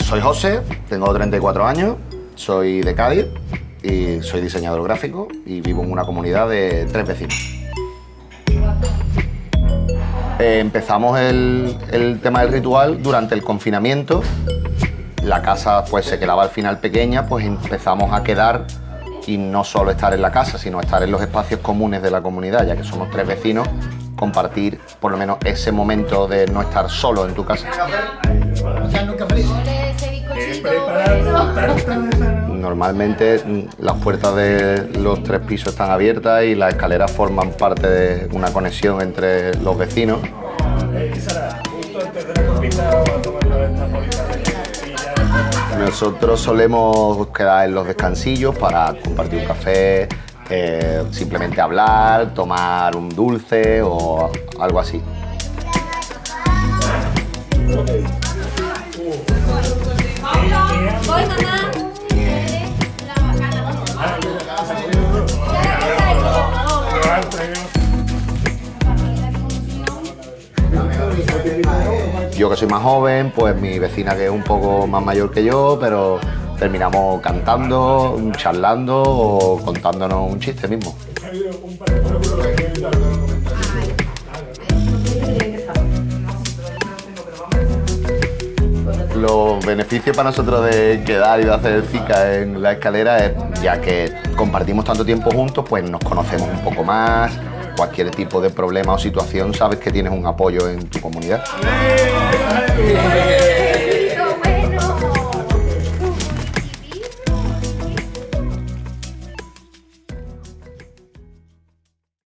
soy José, tengo 34 años, soy de Cádiz y soy diseñador gráfico y vivo en una comunidad de 3 vecinos. Empezamos el tema del ritual durante el confinamiento. La casa pues se quedaba al final pequeña, pues empezamos a quedar y no solo estar en la casa, sino estar en los espacios comunes de la comunidad, ya que somos 3 vecinos, compartir por lo menos ese momento de no estar solo en tu casa. Normalmente las puertas de los 3 pisos están abiertas y las escaleras forman parte de una conexión entre los vecinos. Nosotros solemos quedar en los descansillos para compartir un café, simplemente hablar, tomar un dulce o algo así. Voy, mamá. Yo que soy más joven, pues mi vecina que es un poco más mayor que yo, pero terminamos cantando, charlando o contándonos un chiste mismo. Los beneficios para nosotros de quedar y de hacer el Zika en la escalera es, ya que compartimos tanto tiempo juntos, pues nos conocemos un poco más. Cualquier tipo de problema o situación, sabes que tienes un apoyo en tu comunidad.